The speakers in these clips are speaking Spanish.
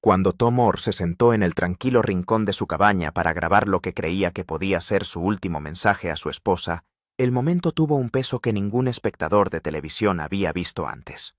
Cuando Tom Orr se sentó en el tranquilo rincón de su cabaña para grabar lo que creía que podía ser su último mensaje a su esposa, el momento tuvo un peso que ningún espectador de televisión había visto antes.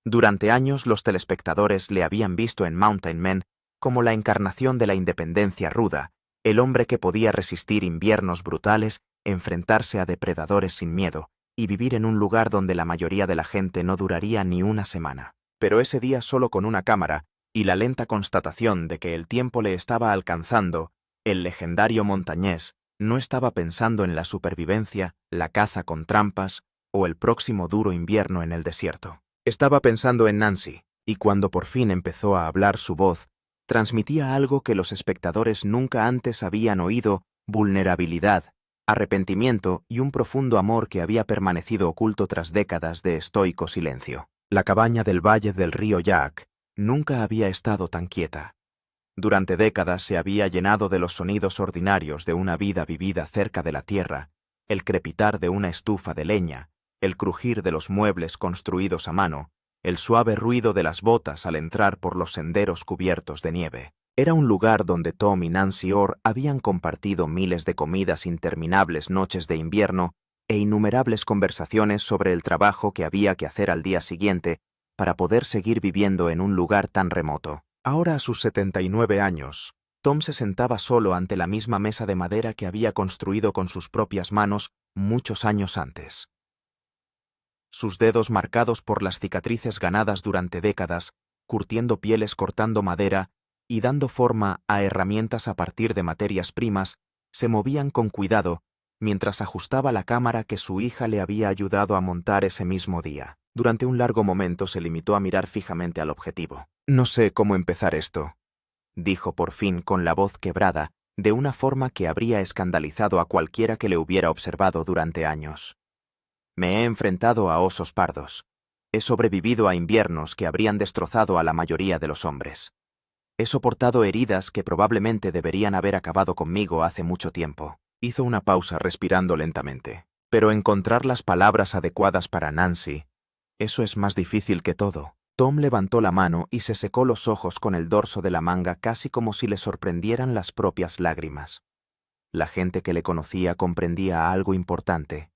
Durante años los telespectadores le habían visto en Mountain Men como la encarnación de la independencia ruda, el hombre que podía resistir inviernos brutales, enfrentarse a depredadores sin miedo y vivir en un lugar donde la mayoría de la gente no duraría ni una semana. Pero ese día solo con una cámara y la lenta constatación de que el tiempo le estaba alcanzando, el legendario montañés no estaba pensando en la supervivencia, la caza con trampas o el próximo duro invierno en el desierto. Estaba pensando en Nancy, y cuando por fin empezó a hablar su voz, transmitía algo que los espectadores nunca antes habían oído: vulnerabilidad, arrepentimiento y un profundo amor que había permanecido oculto tras décadas de estoico silencio. La cabaña del valle del río Jack nunca había estado tan quieta. Durante décadas se había llenado de los sonidos ordinarios de una vida vivida cerca de la tierra, el crepitar de una estufa de leña, el crujir de los muebles construidos a mano, el suave ruido de las botas al entrar por los senderos cubiertos de nieve. Era un lugar donde Tom y Nancy Orr habían compartido miles de comidas, interminables noches de invierno e innumerables conversaciones sobre el trabajo que había que hacer al día siguiente para poder seguir viviendo en un lugar tan remoto. Ahora, a sus 79 años, Tom se sentaba solo ante la misma mesa de madera que había construido con sus propias manos muchos años antes. Sus dedos marcados por las cicatrices ganadas durante décadas, curtiendo pieles, cortando madera y dando forma a herramientas a partir de materias primas, se movían con cuidado mientras ajustaba la cámara que su hija le había ayudado a montar ese mismo día. Durante un largo momento se limitó a mirar fijamente al objetivo. «No sé cómo empezar esto», dijo por fin con la voz quebrada, de una forma que habría escandalizado a cualquiera que le hubiera observado durante años. «Me he enfrentado a osos pardos. He sobrevivido a inviernos que habrían destrozado a la mayoría de los hombres. He soportado heridas que probablemente deberían haber acabado conmigo hace mucho tiempo». Hizo una pausa respirando lentamente. «Pero encontrar las palabras adecuadas para Nancy, eso es más difícil que todo». Tom levantó la mano y se secó los ojos con el dorso de la manga, casi como si le sorprendieran las propias lágrimas. La gente que le conocía comprendía algo importante.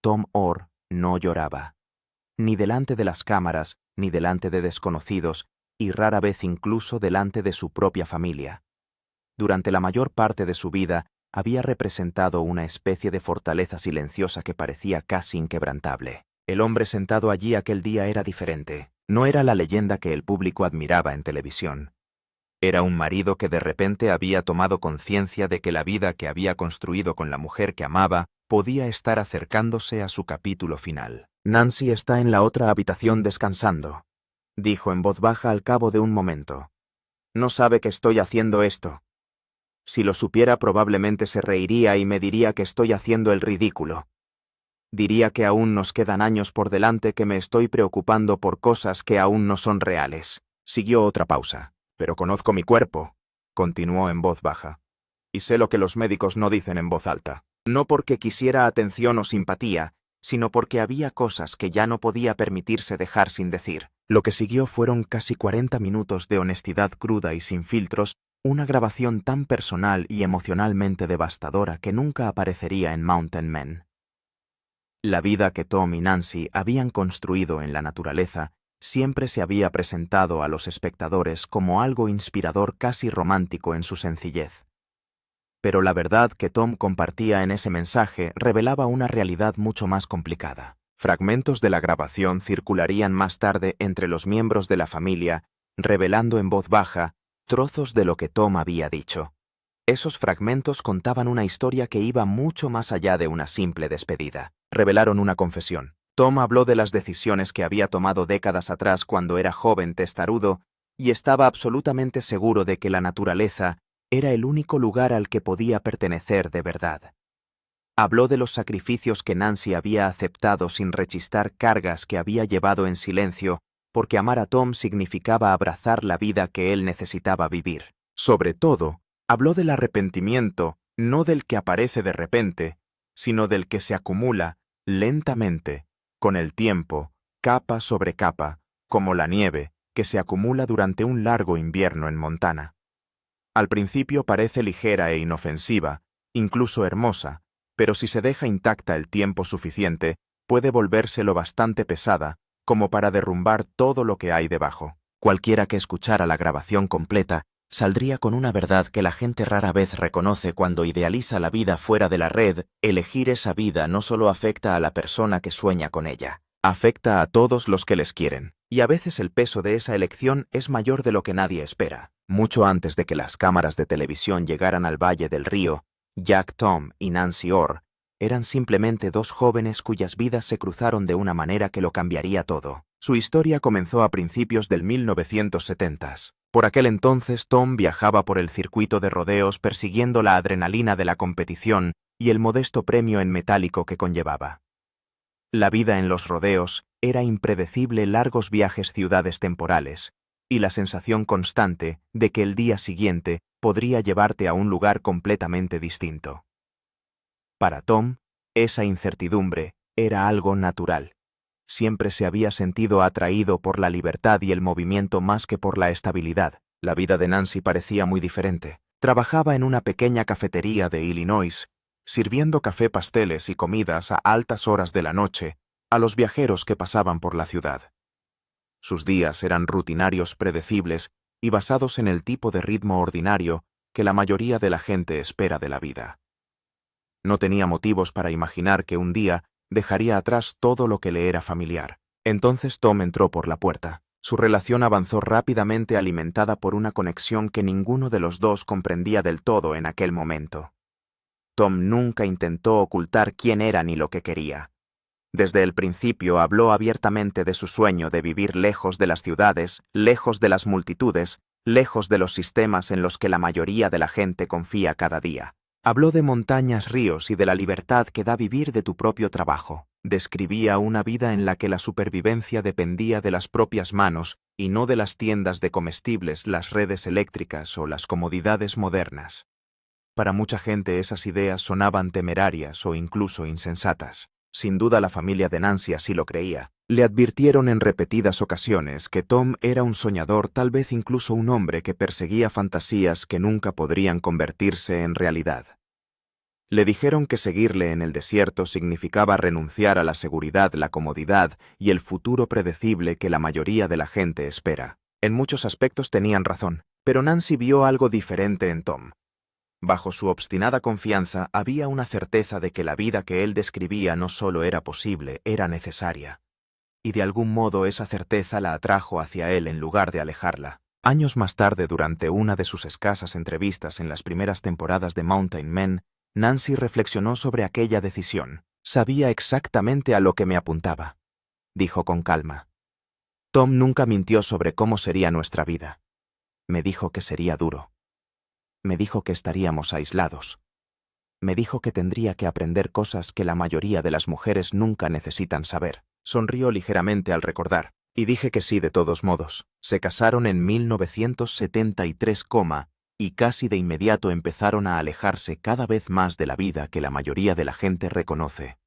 Tom Orr no lloraba, ni delante de las cámaras, ni delante de desconocidos, y rara vez incluso delante de su propia familia. Durante la mayor parte de su vida había representado una especie de fortaleza silenciosa que parecía casi inquebrantable. El hombre sentado allí aquel día era diferente. No era la leyenda que el público admiraba en televisión. Era un marido que de repente había tomado conciencia de que la vida que había construido con la mujer que amaba podía estar acercándose a su capítulo final. «Nancy está en la otra habitación descansando», dijo en voz baja al cabo de un momento. «No sabe que estoy haciendo esto. Si lo supiera probablemente se reiría y me diría que estoy haciendo el ridículo. Diría que aún nos quedan años por delante, que me estoy preocupando por cosas que aún no son reales». Siguió otra pausa. «Pero conozco mi cuerpo», continuó en voz baja, «y sé lo que los médicos no dicen en voz alta. No porque quisiera atención o simpatía, sino porque había cosas que ya no podía permitirse dejar sin decir». Lo que siguió fueron casi 40 minutos de honestidad cruda y sin filtros, una grabación tan personal y emocionalmente devastadora que nunca aparecería en Mountain Men. La vida que Tom y Nancy habían construido en la naturaleza siempre se había presentado a los espectadores como algo inspirador, casi romántico en su sencillez. Pero la verdad que Tom compartía en ese mensaje revelaba una realidad mucho más complicada. Fragmentos de la grabación circularían más tarde entre los miembros de la familia, revelando en voz baja trozos de lo que Tom había dicho. Esos fragmentos contaban una historia que iba mucho más allá de una simple despedida. Revelaron una confesión. Tom habló de las decisiones que había tomado décadas atrás cuando era joven testarudo y estaba absolutamente seguro de que la naturaleza era el único lugar al que podía pertenecer de verdad. Habló de los sacrificios que Nancy había aceptado sin rechistar, cargas que había llevado en silencio, porque amar a Tom significaba abrazar la vida que él necesitaba vivir. Sobre todo, habló del arrepentimiento, no del que aparece de repente, sino del que se acumula lentamente, con el tiempo, capa sobre capa, como la nieve, que se acumula durante un largo invierno en Montana. Al principio parece ligera e inofensiva, incluso hermosa, pero si se deja intacta el tiempo suficiente, puede volverse lo bastante pesada como para derrumbar todo lo que hay debajo. Cualquiera que escuchara la grabación completa saldría con una verdad que la gente rara vez reconoce cuando idealiza la vida fuera de la red. Elegir esa vida no solo afecta a la persona que sueña con ella, afecta a todos los que les quieren. Y a veces el peso de esa elección es mayor de lo que nadie espera. Mucho antes de que las cámaras de televisión llegaran al Valle del Río, Jack Tom y Nancy Orr eran simplemente dos jóvenes cuyas vidas se cruzaron de una manera que lo cambiaría todo. Su historia comenzó a principios del 1970. Por aquel entonces, Tom viajaba por el circuito de rodeos persiguiendo la adrenalina de la competición y el modesto premio en metálico que conllevaba. La vida en los rodeos era impredecible, largos viajes, ciudades temporales, y la sensación constante de que el día siguiente podría llevarte a un lugar completamente distinto. Para Tom, esa incertidumbre era algo natural. Siempre se había sentido atraído por la libertad y el movimiento más que por la estabilidad. La vida de Nancy parecía muy diferente. Trabajaba en una pequeña cafetería de Illinois, sirviendo café, pasteles y comidas a altas horas de la noche a los viajeros que pasaban por la ciudad. Sus días eran rutinarios, predecibles y basados en el tipo de ritmo ordinario que la mayoría de la gente espera de la vida. No tenía motivos para imaginar que un día dejaría atrás todo lo que le era familiar. Entonces Tom entró por la puerta. Su relación avanzó rápidamente, alimentada por una conexión que ninguno de los dos comprendía del todo en aquel momento. Tom nunca intentó ocultar quién era ni lo que quería. Desde el principio habló abiertamente de su sueño de vivir lejos de las ciudades, lejos de las multitudes, lejos de los sistemas en los que la mayoría de la gente confía cada día. Habló de montañas, ríos y de la libertad que da vivir de tu propio trabajo. Describía una vida en la que la supervivencia dependía de las propias manos y no de las tiendas de comestibles, las redes eléctricas o las comodidades modernas. Para mucha gente esas ideas sonaban temerarias o incluso insensatas. Sin duda la familia de Nancy así lo creía. Le advirtieron en repetidas ocasiones que Tom era un soñador, tal vez incluso un hombre que perseguía fantasías que nunca podrían convertirse en realidad. Le dijeron que seguirle en el desierto significaba renunciar a la seguridad, la comodidad y el futuro predecible que la mayoría de la gente espera. En muchos aspectos tenían razón, pero Nancy vio algo diferente en Tom. Bajo su obstinada confianza había una certeza de que la vida que él describía no solo era posible, era necesaria. Y de algún modo esa certeza la atrajo hacia él en lugar de alejarla. Años más tarde, durante una de sus escasas entrevistas en las primeras temporadas de Mountain Men, Nancy reflexionó sobre aquella decisión. Sabía exactamente a lo que me apuntaba, dijo con calma. Tom nunca mintió sobre cómo sería nuestra vida. Me dijo que sería duro. Me dijo que estaríamos aislados. Me dijo que tendría que aprender cosas que la mayoría de las mujeres nunca necesitan saber. Sonrió ligeramente al recordar, y dije que sí de todos modos. Se casaron en 1973, y casi de inmediato empezaron a alejarse cada vez más de la vida que la mayoría de la gente reconoce.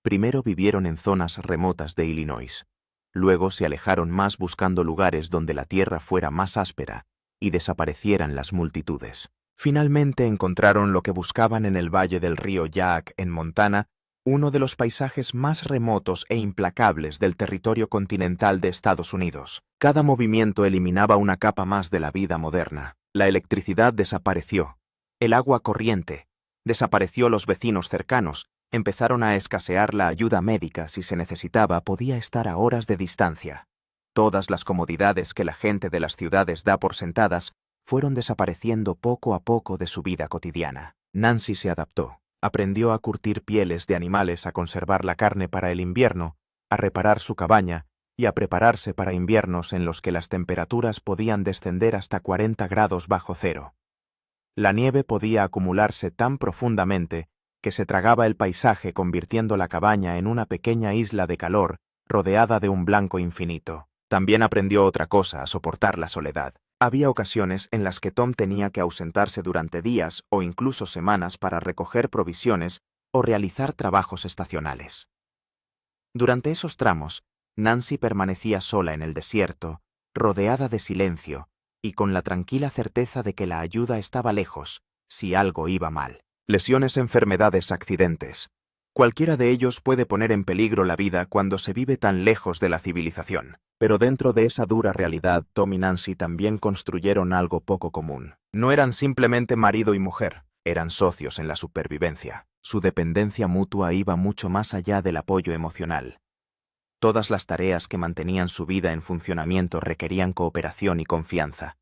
Primero vivieron en zonas remotas de Illinois. Luego se alejaron más buscando lugares donde la tierra fuera más áspera y desaparecieran las multitudes. Finalmente encontraron lo que buscaban en el Valle del Río Jack, en Montana, uno de los paisajes más remotos e implacables del territorio continental de Estados Unidos. Cada movimiento eliminaba una capa más de la vida moderna. La electricidad desapareció. El agua corriente. Desapareció los vecinos cercanos. Empezaron a escasear la ayuda médica. Si se necesitaba, podía estar a horas de distancia. Todas las comodidades que la gente de las ciudades da por sentadas fueron desapareciendo poco a poco de su vida cotidiana. Nancy se adaptó. Aprendió a curtir pieles de animales, a conservar la carne para el invierno, a reparar su cabaña y a prepararse para inviernos en los que las temperaturas podían descender hasta 40 grados bajo cero. La nieve podía acumularse tan profundamente que se tragaba el paisaje, convirtiendo la cabaña en una pequeña isla de calor rodeada de un blanco infinito. También aprendió otra cosa: a soportar la soledad. Había ocasiones en las que Tom tenía que ausentarse durante días o incluso semanas para recoger provisiones o realizar trabajos estacionales. Durante esos tramos, Nancy permanecía sola en el desierto, rodeada de silencio, y con la tranquila certeza de que la ayuda estaba lejos, si algo iba mal. Lesiones, enfermedades, accidentes. Cualquiera de ellos puede poner en peligro la vida cuando se vive tan lejos de la civilización. Pero dentro de esa dura realidad, Tom y Nancy también construyeron algo poco común. No eran simplemente marido y mujer, eran socios en la supervivencia. Su dependencia mutua iba mucho más allá del apoyo emocional. Todas las tareas que mantenían su vida en funcionamiento requerían cooperación y confianza.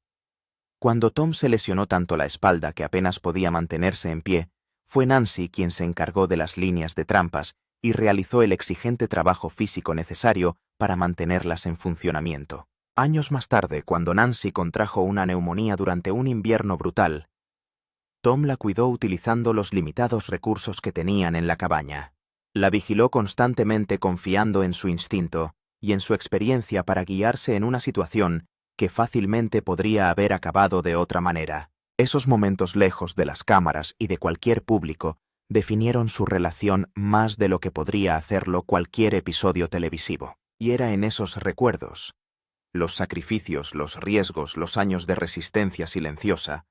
Cuando Tom se lesionó tanto la espalda que apenas podía mantenerse en pie, fue Nancy quien se encargó de las líneas de trampas y realizó el exigente trabajo físico necesario para mantenerlas en funcionamiento. Años más tarde, cuando Nancy contrajo una neumonía durante un invierno brutal, Tom la cuidó utilizando los limitados recursos que tenían en la cabaña. La vigiló constantemente confiando en su instinto y en su experiencia para guiarse en una situación que fácilmente podría haber acabado de otra manera. Esos momentos lejos de las cámaras y de cualquier público definieron su relación más de lo que podría hacerlo cualquier episodio televisivo. Y era en esos recuerdos, los sacrificios, los riesgos, los años de resistencia silenciosa,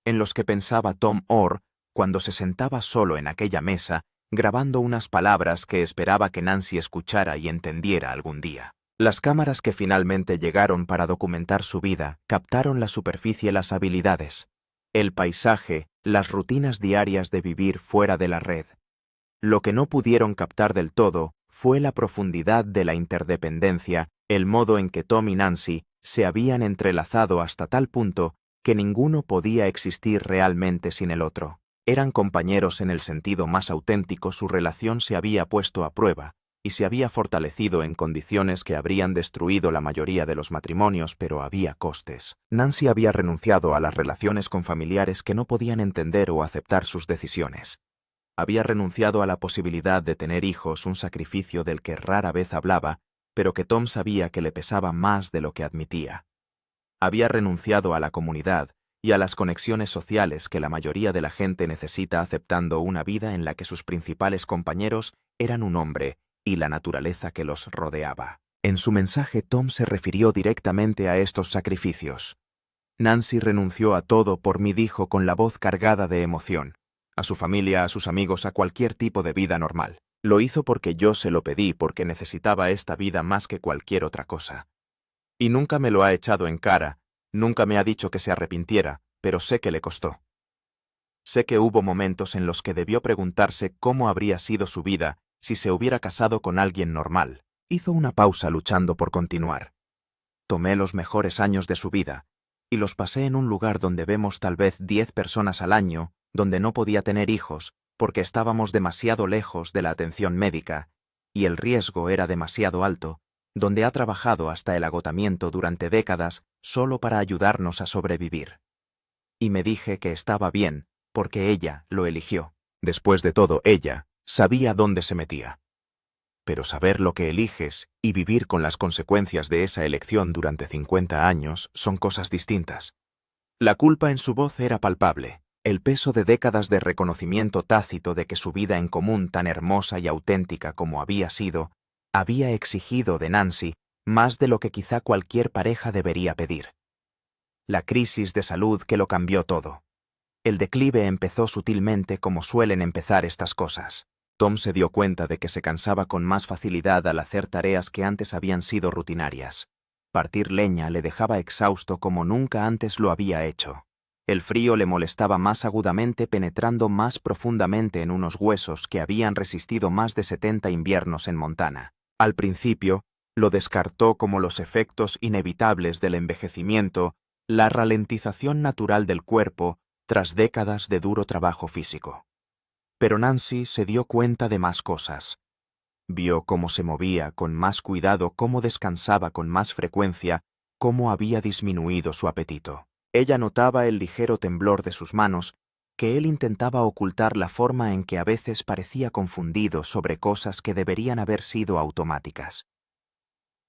en los que pensaba Tom Orr cuando se sentaba solo en aquella mesa, grabando unas palabras que esperaba que Nancy escuchara y entendiera algún día. Las cámaras que finalmente llegaron para documentar su vida captaron la superficie, las habilidades, el paisaje, las rutinas diarias de vivir fuera de la red. Lo que no pudieron captar del todo fue la profundidad de la interdependencia, el modo en que Tom y Nancy se habían entrelazado hasta tal punto que ninguno podía existir realmente sin el otro. Eran compañeros en el sentido más auténtico, su relación se había puesto a prueba y se había fortalecido en condiciones que habrían destruido la mayoría de los matrimonios, pero había costes. Nancy había renunciado a las relaciones con familiares que no podían entender o aceptar sus decisiones. Había renunciado a la posibilidad de tener hijos, un sacrificio del que rara vez hablaba, pero que Tom sabía que le pesaba más de lo que admitía. Había renunciado a la comunidad y a las conexiones sociales que la mayoría de la gente necesita, aceptando una vida en la que sus principales compañeros eran un hombre y la naturaleza que los rodeaba. En su mensaje, Tom se refirió directamente a estos sacrificios. Nancy renunció a todo por mí, dijo con la voz cargada de emoción. A su familia, a sus amigos, a cualquier tipo de vida normal. Lo hizo porque yo se lo pedí, porque necesitaba esta vida más que cualquier otra cosa. Y nunca me lo ha echado en cara, nunca me ha dicho que se arrepintiera, pero sé que le costó. Sé que hubo momentos en los que debió preguntarse cómo habría sido su vida si se hubiera casado con alguien normal. Hizo una pausa luchando por continuar. Tomé los mejores años de su vida y los pasé en un lugar donde vemos tal vez 10 personas al año, donde no podía tener hijos porque estábamos demasiado lejos de la atención médica y el riesgo era demasiado alto, donde ha trabajado hasta el agotamiento durante décadas solo para ayudarnos a sobrevivir. Y me dije que estaba bien, porque ella lo eligió. Después de todo, ella sabía dónde se metía. Pero saber lo que eliges y vivir con las consecuencias de esa elección durante 50 años son cosas distintas. La culpa en su voz era palpable, el peso de décadas de reconocimiento tácito de que su vida en común, tan hermosa y auténtica como había sido, había exigido de Nancy más de lo que quizá cualquier pareja debería pedir. La crisis de salud que lo cambió todo. El declive empezó sutilmente como suelen empezar estas cosas. Tom se dio cuenta de que se cansaba con más facilidad al hacer tareas que antes habían sido rutinarias. Partir leña le dejaba exhausto como nunca antes lo había hecho. El frío le molestaba más agudamente, penetrando más profundamente en unos huesos que habían resistido más de 70 inviernos en Montana. Al principio, lo descartó como los efectos inevitables del envejecimiento, la ralentización natural del cuerpo tras décadas de duro trabajo físico. Pero Nancy se dio cuenta de más cosas. Vio cómo se movía con más cuidado, cómo descansaba con más frecuencia, cómo había disminuido su apetito. Ella notaba el ligero temblor de sus manos, que él intentaba ocultar la forma en que a veces parecía confundido sobre cosas que deberían haber sido automáticas.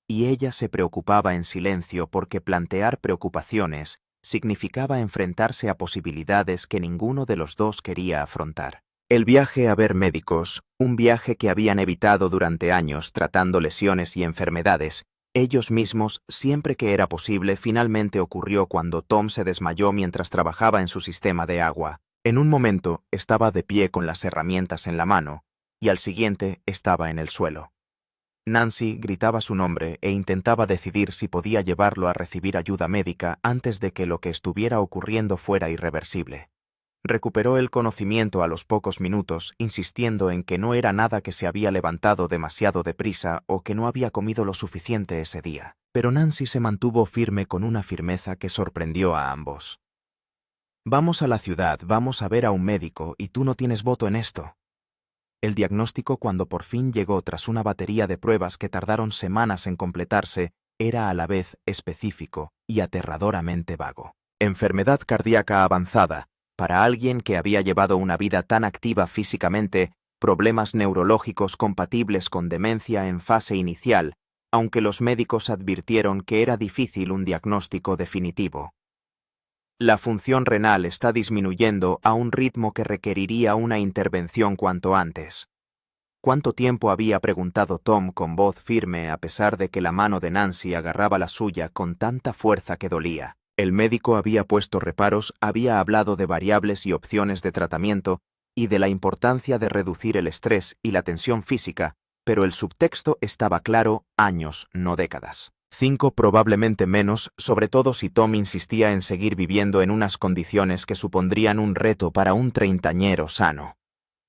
Y ella se preocupaba en silencio porque plantear preocupaciones significaba enfrentarse a posibilidades que ninguno de los dos quería afrontar. El viaje a ver médicos, un viaje que habían evitado durante años tratando lesiones y enfermedades, Ellos mismos, siempre que era posible, finalmente ocurrió cuando Tom se desmayó mientras trabajaba en su sistema de agua. En un momento estaba de pie con las herramientas en la mano, y al siguiente estaba en el suelo. Nancy gritaba su nombre e intentaba decidir si podía llevarlo a recibir ayuda médica antes de que lo que estuviera ocurriendo fuera irreversible. Recuperó el conocimiento a los pocos minutos, insistiendo en que no era nada que se había levantado demasiado deprisa o que no había comido lo suficiente ese día. Pero Nancy se mantuvo firme con una firmeza que sorprendió a ambos. «Vamos a la ciudad, vamos a ver a un médico, y tú no tienes voto en esto». El diagnóstico, cuando por fin llegó tras una batería de pruebas que tardaron semanas en completarse, era a la vez específico y aterradoramente vago. Enfermedad cardíaca avanzada. Para alguien que había llevado una vida tan activa físicamente, problemas neurológicos compatibles con demencia en fase inicial, aunque los médicos advirtieron que era difícil un diagnóstico definitivo. La función renal está disminuyendo a un ritmo que requeriría una intervención cuanto antes. ¿Cuánto tiempo había preguntado Tom con voz firme a pesar de que la mano de Nancy agarraba la suya con tanta fuerza que dolía? El médico había puesto reparos, había hablado de variables y opciones de tratamiento y de la importancia de reducir el estrés y la tensión física, pero el subtexto estaba claro: años, no décadas. 5, probablemente menos, sobre todo si Tom insistía en seguir viviendo en unas condiciones que supondrían un reto para un treintañero sano.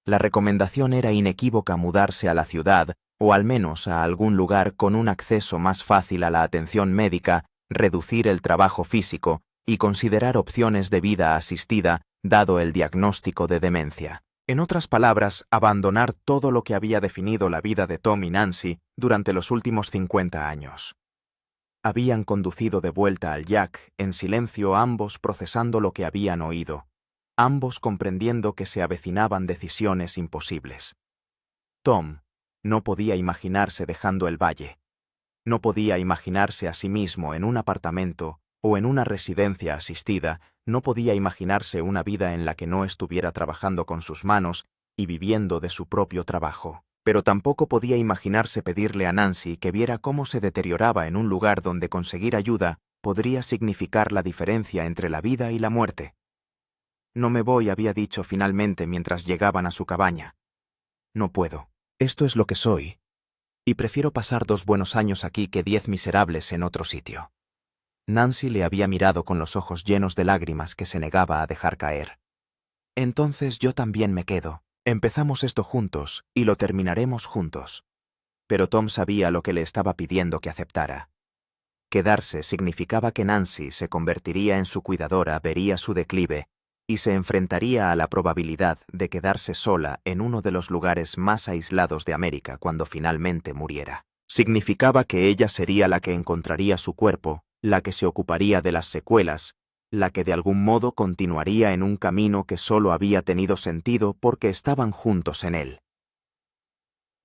La recomendación era inequívoca: mudarse a la ciudad, o al menos a algún lugar con un acceso más fácil a la atención médica, reducir el trabajo físico y considerar opciones de vida asistida, dado el diagnóstico de demencia. En otras palabras, abandonar todo lo que había definido la vida de Tom y Nancy durante los últimos 50 años. Habían conducido de vuelta al Jack, en silencio, ambos procesando lo que habían oído, ambos comprendiendo que se avecinaban decisiones imposibles. Tom no podía imaginarse dejando el valle. No podía imaginarse a sí mismo en un apartamento o en una residencia asistida, no podía imaginarse una vida en la que no estuviera trabajando con sus manos y viviendo de su propio trabajo. Pero tampoco podía imaginarse pedirle a Nancy que viera cómo se deterioraba en un lugar donde conseguir ayuda podría significar la diferencia entre la vida y la muerte. «No me voy», había dicho finalmente mientras llegaban a su cabaña. «No puedo. Esto es lo que soy. Y prefiero pasar 2 buenos años aquí que 10 miserables en otro sitio». Nancy le había mirado con los ojos llenos de lágrimas que se negaba a dejar caer. «Entonces yo también me quedo. Empezamos esto juntos y lo terminaremos juntos». Pero Tom sabía lo que le estaba pidiendo que aceptara. Quedarse significaba que Nancy se convertiría en su cuidadora, vería su declive y se enfrentaría a la probabilidad de quedarse sola en uno de los lugares más aislados de América cuando finalmente muriera. Significaba que ella sería la que encontraría su cuerpo, la que se ocuparía de las secuelas, la que de algún modo continuaría en un camino que solo había tenido sentido porque estaban juntos en él.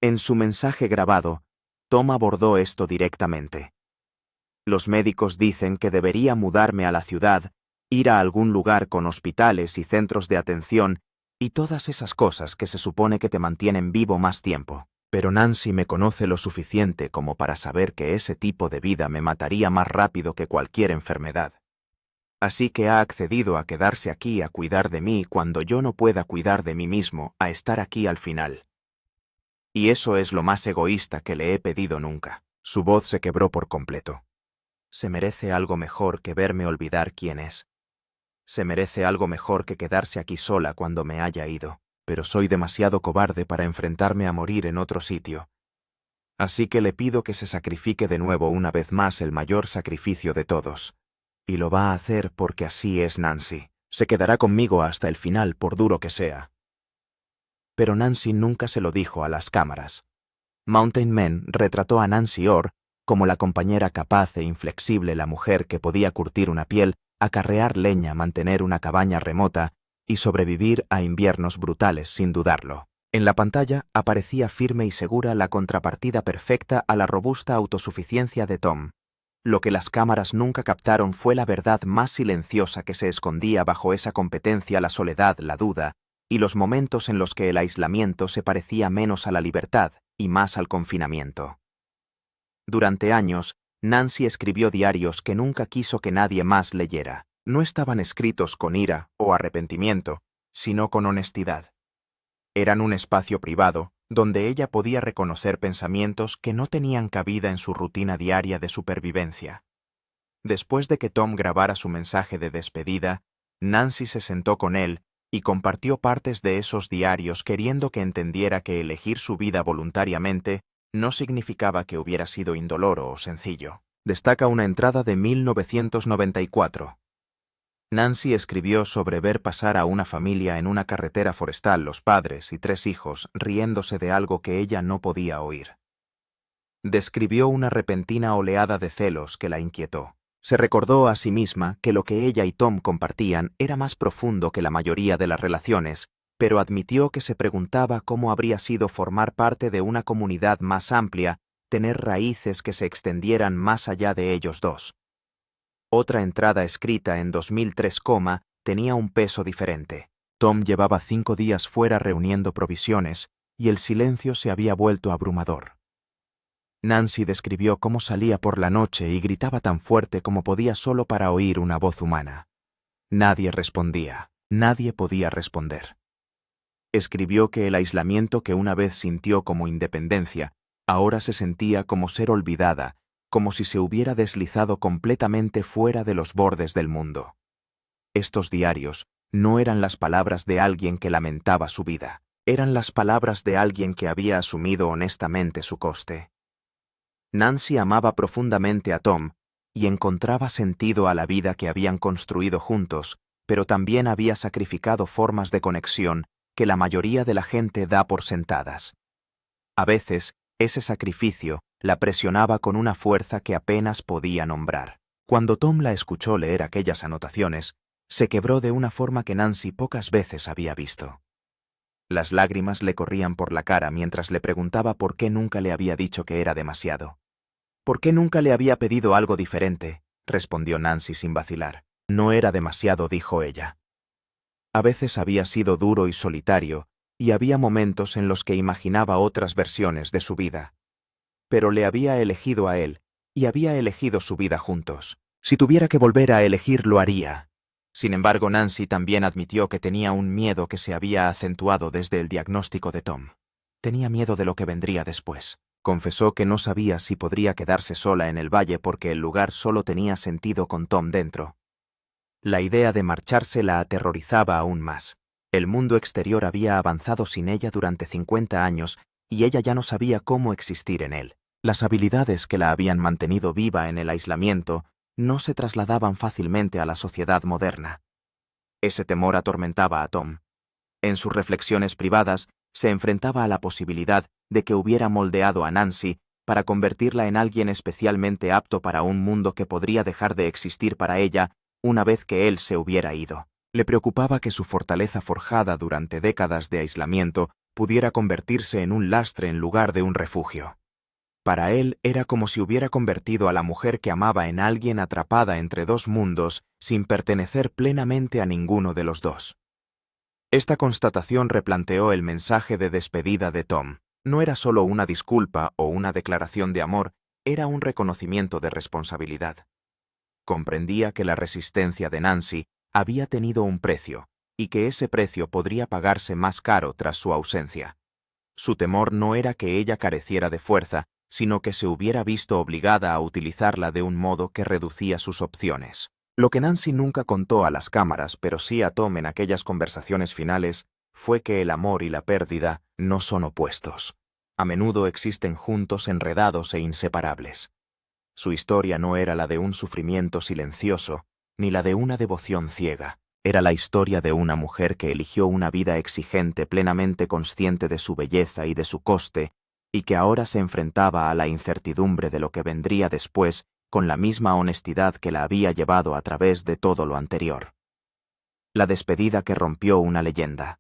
En su mensaje grabado, Tom abordó esto directamente. «Los médicos dicen que debería mudarme a la ciudad, ir a algún lugar con hospitales y centros de atención y todas esas cosas que se supone que te mantienen vivo más tiempo. Pero Nancy me conoce lo suficiente como para saber que ese tipo de vida me mataría más rápido que cualquier enfermedad. Así que ha accedido a quedarse aquí a cuidar de mí cuando yo no pueda cuidar de mí mismo, a estar aquí al final. Y eso es lo más egoísta que le he pedido nunca». Su voz se quebró por completo. «Se merece algo mejor que verme olvidar quién es. Se merece algo mejor que quedarse aquí sola cuando me haya ido, pero soy demasiado cobarde para enfrentarme a morir en otro sitio. Así que le pido que se sacrifique de nuevo una vez más, el mayor sacrificio de todos. Y lo va a hacer porque así es Nancy. Se quedará conmigo hasta el final, por duro que sea». Pero Nancy nunca se lo dijo a las cámaras. Mountain Men retrató a Nancy Orr como la compañera capaz e inflexible, la mujer que podía curtir una piel, acarrear leña, mantener una cabaña remota y sobrevivir a inviernos brutales sin dudarlo. En la pantalla aparecía firme y segura la contrapartida perfecta a la robusta autosuficiencia de Tom. Lo que las cámaras nunca captaron fue la verdad más silenciosa que se escondía bajo esa competencia: la soledad, la duda y los momentos en los que el aislamiento se parecía menos a la libertad y más al confinamiento. Durante años, Nancy escribió diarios que nunca quiso que nadie más leyera. No estaban escritos con ira o arrepentimiento, sino con honestidad. Eran un espacio privado, donde ella podía reconocer pensamientos que no tenían cabida en su rutina diaria de supervivencia. Después de que Tom grabara su mensaje de despedida, Nancy se sentó con él y compartió partes de esos diarios queriendo que entendiera que elegir su vida voluntariamente no significaba que hubiera sido indoloro o sencillo. Destaca una entrada de 1994. Nancy escribió sobre ver pasar a una familia en una carretera forestal, los padres y 3 hijos, riéndose de algo que ella no podía oír. Describió una repentina oleada de celos que la inquietó. Se recordó a sí misma que lo que ella y Tom compartían era más profundo que la mayoría de las relaciones, pero admitió que se preguntaba cómo habría sido formar parte de una comunidad más amplia, tener raíces que se extendieran más allá de ellos dos. Otra entrada escrita en 2003, tenía un peso diferente. Tom llevaba 5 días fuera reuniendo provisiones y el silencio se había vuelto abrumador. Nancy describió cómo salía por la noche y gritaba tan fuerte como podía solo para oír una voz humana. Nadie respondía, nadie podía responder. Escribió que el aislamiento que una vez sintió como independencia, ahora se sentía como ser olvidada, como si se hubiera deslizado completamente fuera de los bordes del mundo. Estos diarios no eran las palabras de alguien que lamentaba su vida, eran las palabras de alguien que había asumido honestamente su coste. Nancy amaba profundamente a Tom y encontraba sentido a la vida que habían construido juntos, pero también había sacrificado formas de conexión que la mayoría de la gente da por sentadas. A veces, ese sacrificio la presionaba con una fuerza que apenas podía nombrar. Cuando Tom la escuchó leer aquellas anotaciones, se quebró de una forma que Nancy pocas veces había visto. Las lágrimas le corrían por la cara mientras le preguntaba por qué nunca le había dicho que era demasiado. ¿Por qué nunca le había pedido algo diferente?, respondió Nancy sin vacilar. No era demasiado, dijo ella. A veces había sido duro y solitario, y había momentos en los que imaginaba otras versiones de su vida. Pero le había elegido a él, y había elegido su vida juntos. Si tuviera que volver a elegir, lo haría. Sin embargo, Nancy también admitió que tenía un miedo que se había acentuado desde el diagnóstico de Tom. Tenía miedo de lo que vendría después. Confesó que no sabía si podría quedarse sola en el valle porque el lugar solo tenía sentido con Tom dentro. La idea de marcharse la aterrorizaba aún más. El mundo exterior había avanzado sin ella durante 50 años y ella ya no sabía cómo existir en él. Las habilidades que la habían mantenido viva en el aislamiento no se trasladaban fácilmente a la sociedad moderna. Ese temor atormentaba a Tom. En sus reflexiones privadas, se enfrentaba a la posibilidad de que hubiera moldeado a Nancy para convertirla en alguien especialmente apto para un mundo que podría dejar de existir para ella una vez que él se hubiera ido. Le preocupaba que su fortaleza forjada durante décadas de aislamiento pudiera convertirse en un lastre en lugar de un refugio. Para él era como si hubiera convertido a la mujer que amaba en alguien atrapada entre dos mundos sin pertenecer plenamente a ninguno de los dos. Esta constatación replanteó el mensaje de despedida de Tom. No era solo una disculpa o una declaración de amor, era un reconocimiento de responsabilidad. Comprendía que la resistencia de Nancy había tenido un precio, y que ese precio podría pagarse más caro tras su ausencia. Su temor no era que ella careciera de fuerza, sino que se hubiera visto obligada a utilizarla de un modo que reducía sus opciones. Lo que Nancy nunca contó a las cámaras, pero sí a Tom en aquellas conversaciones finales, fue que el amor y la pérdida no son opuestos. A menudo existen juntos, enredados e inseparables. Su historia no era la de un sufrimiento silencioso, ni la de una devoción ciega. Era la historia de una mujer que eligió una vida exigente, plenamente consciente de su belleza y de su coste, y que ahora se enfrentaba a la incertidumbre de lo que vendría después con la misma honestidad que la había llevado a través de todo lo anterior. La despedida que rompió una leyenda.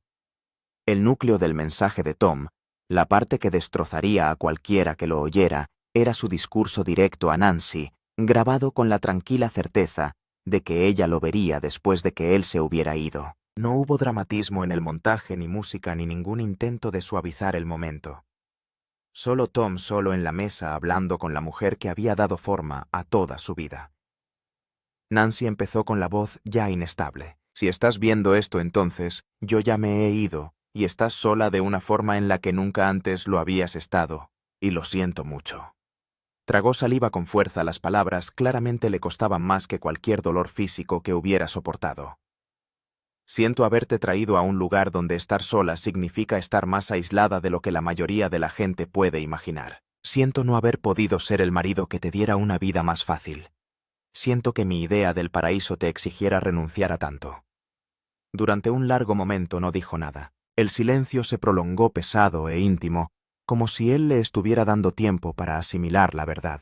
El núcleo del mensaje de Tom, la parte que destrozaría a cualquiera que lo oyera, era su discurso directo a Nancy, grabado con la tranquila certeza de que ella lo vería después de que él se hubiera ido. No hubo dramatismo en el montaje, ni música, ni ningún intento de suavizar el momento. Solo Tom solo en la mesa hablando con la mujer que había dado forma a toda su vida. Nancy empezó con la voz ya inestable. Si estás viendo esto entonces, yo ya me he ido, y estás sola de una forma en la que nunca antes lo habías estado, y lo siento mucho. Tragó saliva con fuerza, las palabras claramente le costaban más que cualquier dolor físico que hubiera soportado. Siento haberte traído a un lugar donde estar sola significa estar más aislada de lo que la mayoría de la gente puede imaginar. Siento no haber podido ser el marido que te diera una vida más fácil. Siento que mi idea del paraíso te exigiera renunciar a tanto. Durante un largo momento no dijo nada. El silencio se prolongó pesado e íntimo, como si él le estuviera dando tiempo para asimilar la verdad.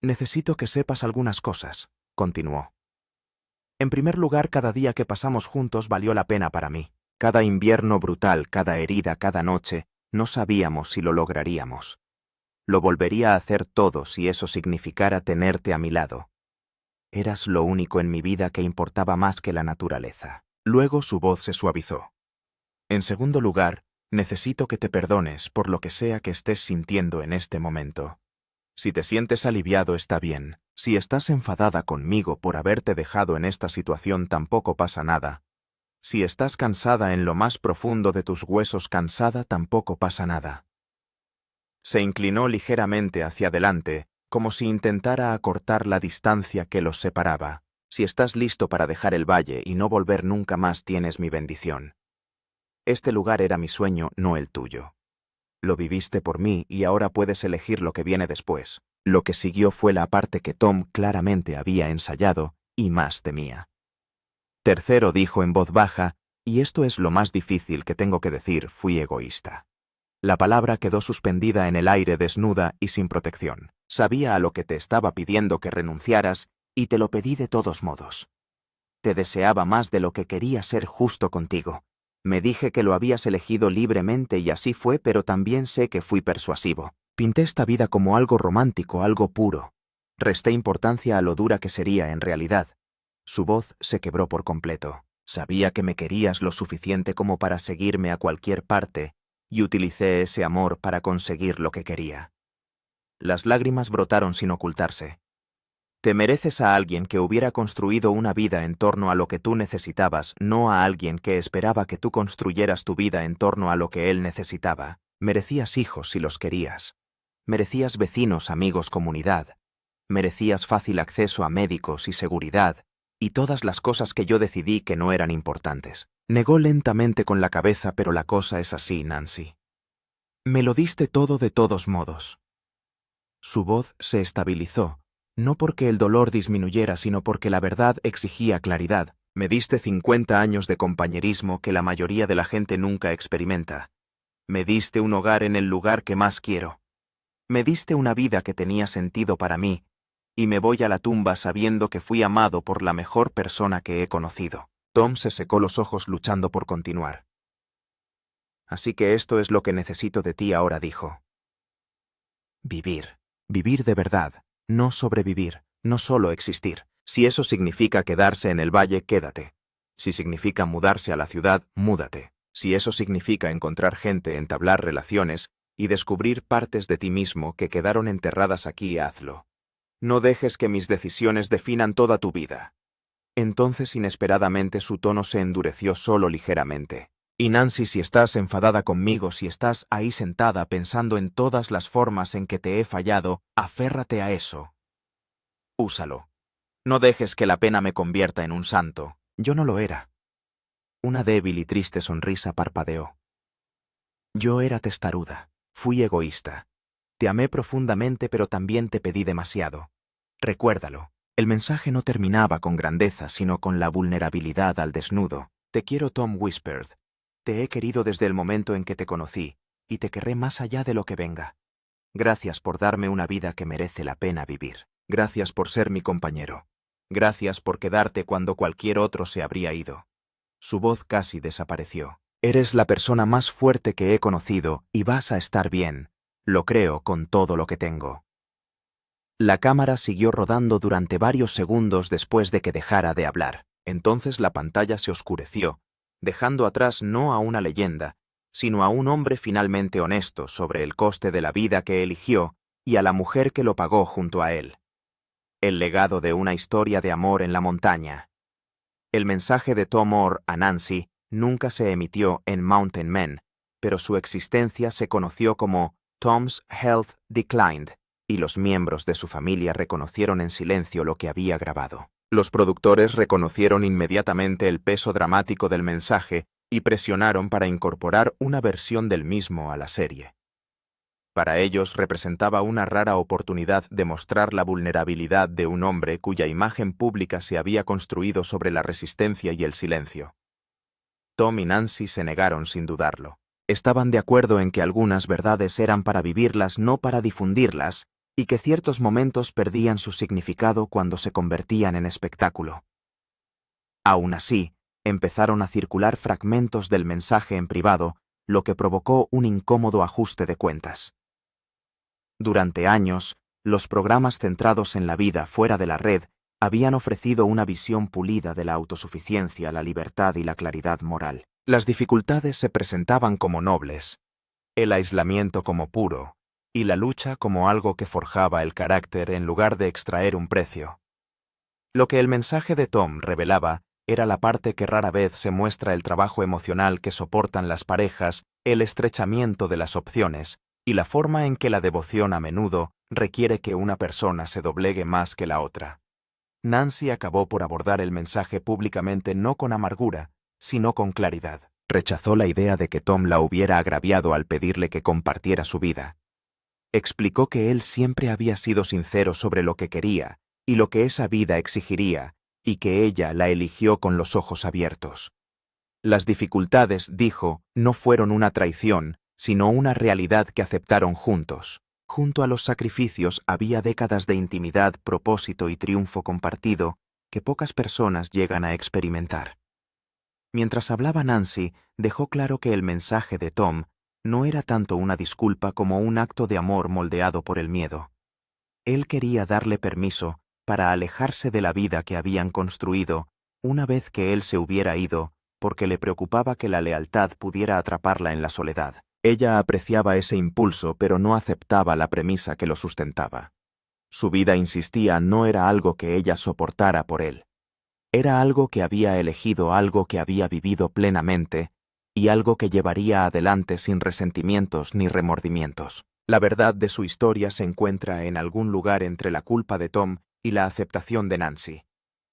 Necesito que sepas algunas cosas, continuó. En primer lugar, cada día que pasamos juntos valió la pena para mí. Cada invierno brutal, cada herida, cada noche, no sabíamos si lo lograríamos. Lo volvería a hacer todo si eso significara tenerte a mi lado. Eras lo único en mi vida que importaba más que la naturaleza. Luego su voz se suavizó. En segundo lugar, necesito que te perdones por lo que sea que estés sintiendo en este momento. Si te sientes aliviado está bien. Si estás enfadada conmigo por haberte dejado en esta situación tampoco pasa nada. Si estás cansada en lo más profundo de tus huesos cansada tampoco pasa nada. Se inclinó ligeramente hacia adelante, como si intentara acortar la distancia que los separaba. Si estás listo para dejar el valle y no volver nunca más tienes mi bendición. Este lugar era mi sueño, no el tuyo. Lo viviste por mí y ahora puedes elegir lo que viene después. Lo que siguió fue la parte que Tom claramente había ensayado y más temía. Tercero dijo en voz baja, y esto es lo más difícil que tengo que decir, fui egoísta. La palabra quedó suspendida en el aire desnuda y sin protección. Sabía a lo que te estaba pidiendo que renunciaras y te lo pedí de todos modos. Te deseaba más de lo que quería ser justo contigo. Me dije que lo habías elegido libremente y así fue, pero también sé que fui persuasivo. Pinté esta vida como algo romántico, algo puro. Resté importancia a lo dura que sería en realidad. Su voz se quebró por completo. Sabía que me querías lo suficiente como para seguirme a cualquier parte, y utilicé ese amor para conseguir lo que quería. Las lágrimas brotaron sin ocultarse. Te mereces a alguien que hubiera construido una vida en torno a lo que tú necesitabas, no a alguien que esperaba que tú construyeras tu vida en torno a lo que él necesitaba. Merecías hijos si los querías. Merecías vecinos, amigos, comunidad. Merecías fácil acceso a médicos y seguridad, y todas las cosas que yo decidí que no eran importantes. Negó lentamente con la cabeza, pero la cosa es así, Nancy. Me lo diste todo de todos modos. Su voz se estabilizó, no porque el dolor disminuyera, sino porque la verdad exigía claridad. Me diste 50 años de compañerismo que la mayoría de la gente nunca experimenta. Me diste un hogar en el lugar que más quiero. Me diste una vida que tenía sentido para mí, y me voy a la tumba sabiendo que fui amado por la mejor persona que he conocido. Tom se secó los ojos luchando por continuar. Así que esto es lo que necesito de ti ahora, dijo. Vivir. Vivir de verdad. No sobrevivir, no solo existir. Si eso significa quedarse en el valle, quédate. Si significa mudarse a la ciudad, múdate. Si eso significa encontrar gente, entablar relaciones y descubrir partes de ti mismo que quedaron enterradas aquí, hazlo. No dejes que mis decisiones definan toda tu vida. Entonces, inesperadamente, su tono se endureció solo ligeramente. Y Nancy, si estás enfadada conmigo, si estás ahí sentada pensando en todas las formas en que te he fallado, aférrate a eso. Úsalo. No dejes que la pena me convierta en un santo. Yo no lo era. Una débil y triste sonrisa parpadeó. Yo era testaruda. Fui egoísta. Te amé profundamente, pero también te pedí demasiado. Recuérdalo. El mensaje no terminaba con grandeza, sino con la vulnerabilidad al desnudo. Te quiero, Tom whispered. Te he querido desde el momento en que te conocí, y te querré más allá de lo que venga. Gracias por darme una vida que merece la pena vivir. Gracias por ser mi compañero. Gracias por quedarte cuando cualquier otro se habría ido. Su voz casi desapareció. Eres la persona más fuerte que he conocido y vas a estar bien. Lo creo con todo lo que tengo. La cámara siguió rodando durante varios segundos después de que dejara de hablar. Entonces la pantalla se oscureció, dejando atrás no a una leyenda, sino a un hombre finalmente honesto sobre el coste de la vida que eligió y a la mujer que lo pagó junto a él. El legado de una historia de amor en la montaña. El mensaje de Tom Moore a Nancy nunca se emitió en Mountain Men, pero su existencia se conoció como Tom's Health Declined, y los miembros de su familia reconocieron en silencio lo que había grabado. Los productores reconocieron inmediatamente el peso dramático del mensaje y presionaron para incorporar una versión del mismo a la serie. Para ellos representaba una rara oportunidad de mostrar la vulnerabilidad de un hombre cuya imagen pública se había construido sobre la resistencia y el silencio. Tom y Nancy se negaron sin dudarlo. Estaban de acuerdo en que algunas verdades eran para vivirlas, no para difundirlas, y que ciertos momentos perdían su significado cuando se convertían en espectáculo. Aún así, empezaron a circular fragmentos del mensaje en privado, lo que provocó un incómodo ajuste de cuentas. Durante años, los programas centrados en la vida fuera de la red habían ofrecido una visión pulida de la autosuficiencia, la libertad y la claridad moral. Las dificultades se presentaban como nobles, el aislamiento como puro, y la lucha como algo que forjaba el carácter en lugar de extraer un precio. Lo que el mensaje de Tom revelaba era la parte que rara vez se muestra: el trabajo emocional que soportan las parejas, el estrechamiento de las opciones, y la forma en que la devoción a menudo requiere que una persona se doblegue más que la otra. Nancy acabó por abordar el mensaje públicamente, no con amargura, sino con claridad. Rechazó la idea de que Tom la hubiera agraviado al pedirle que compartiera su vida. Explicó que él siempre había sido sincero sobre lo que quería y lo que esa vida exigiría, y que ella la eligió con los ojos abiertos. Las dificultades, dijo, no fueron una traición, sino una realidad que aceptaron juntos. Junto a los sacrificios había décadas de intimidad, propósito y triunfo compartido que pocas personas llegan a experimentar. Mientras hablaba, Nancy dejó claro que el mensaje de Tom no era tanto una disculpa como un acto de amor moldeado por el miedo. Él quería darle permiso para alejarse de la vida que habían construido una vez que él se hubiera ido, porque le preocupaba que la lealtad pudiera atraparla en la soledad. Ella apreciaba ese impulso, pero no aceptaba la premisa que lo sustentaba. Su vida, insistía, no era algo que ella soportara por él. Era algo que había elegido, algo que había vivido plenamente, y algo que llevaría adelante sin resentimientos ni remordimientos. La verdad de su historia se encuentra en algún lugar entre la culpa de Tom y la aceptación de Nancy.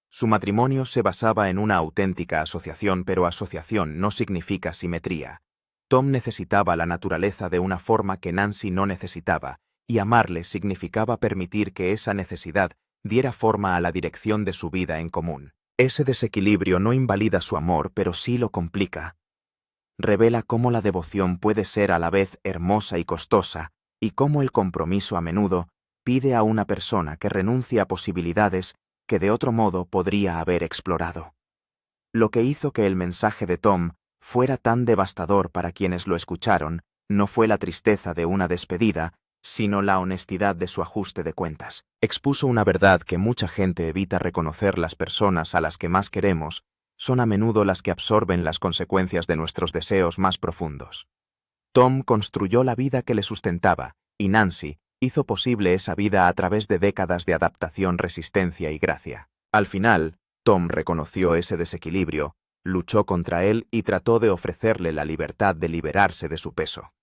Su matrimonio se basaba en una auténtica asociación, pero asociación no significa simetría. Tom necesitaba la naturaleza de una forma que Nancy no necesitaba, y amarle significaba permitir que esa necesidad diera forma a la dirección de su vida en común. Ese desequilibrio no invalida su amor, pero sí lo complica. Revela cómo la devoción puede ser a la vez hermosa y costosa, y cómo el compromiso a menudo pide a una persona que renuncie a posibilidades que de otro modo podría haber explorado. Lo que hizo que el mensaje de Tom fuera tan devastador para quienes lo escucharon no fue la tristeza de una despedida, sino la honestidad de su ajuste de cuentas. Expuso una verdad que mucha gente evita reconocer: las personas a las que más queremos son a menudo las que absorben las consecuencias de nuestros deseos más profundos. Tom construyó la vida que le sustentaba, y Nancy hizo posible esa vida a través de décadas de adaptación, resistencia y gracia. Al final, Tom reconoció ese desequilibrio, luchó contra él y trató de ofrecerle la libertad de liberarse de su peso.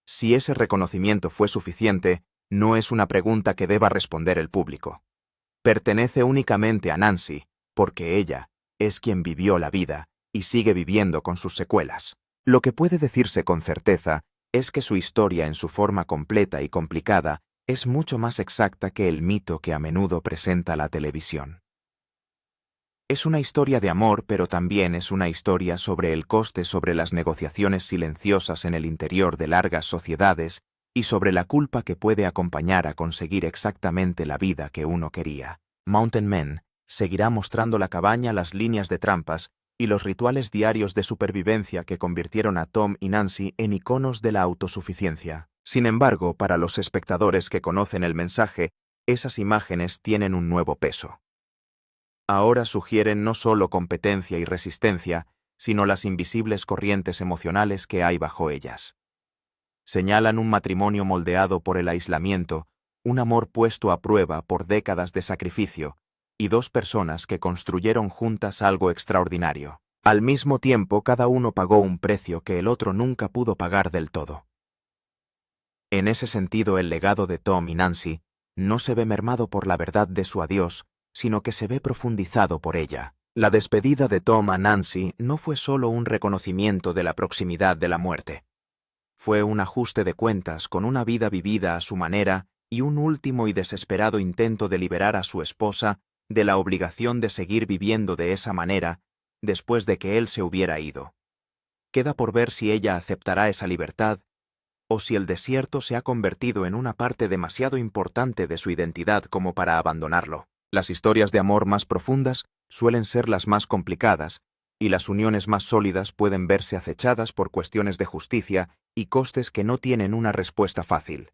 Si ese reconocimiento fue suficiente, no es una pregunta que deba responder el público. Pertenece únicamente a Nancy, porque ella es quien vivió la vida y sigue viviendo con sus secuelas. Lo que puede decirse con certeza es que su historia, en su forma completa y complicada, es mucho más exacta que el mito que a menudo presenta la televisión. Es una historia de amor, pero también es una historia sobre el coste, sobre las negociaciones silenciosas en el interior de largas sociedades y sobre la culpa que puede acompañar a conseguir exactamente la vida que uno quería. Mountain Men seguirá mostrando la cabaña, las líneas de trampas y los rituales diarios de supervivencia que convirtieron a Tom y Nancy en iconos de la autosuficiencia. Sin embargo, para los espectadores que conocen el mensaje, esas imágenes tienen un nuevo peso. Ahora sugieren no solo competencia y resistencia, sino las invisibles corrientes emocionales que hay bajo ellas. Señalan un matrimonio moldeado por el aislamiento, un amor puesto a prueba por décadas de sacrificio, y dos personas que construyeron juntas algo extraordinario. Al mismo tiempo, cada uno pagó un precio que el otro nunca pudo pagar del todo. En ese sentido, el legado de Tom y Nancy no se ve mermado por la verdad de su adiós, sino que se ve profundizado por ella. La despedida de Tom a Nancy no fue solo un reconocimiento de la proximidad de la muerte. Fue un ajuste de cuentas con una vida vivida a su manera y un último y desesperado intento de liberar a su esposa de la obligación de seguir viviendo de esa manera después de que él se hubiera ido. Queda por ver si ella aceptará esa libertad o si el desierto se ha convertido en una parte demasiado importante de su identidad como para abandonarlo. Las historias de amor más profundas suelen ser las más complicadas, y las uniones más sólidas pueden verse acechadas por cuestiones de justicia y costes que no tienen una respuesta fácil.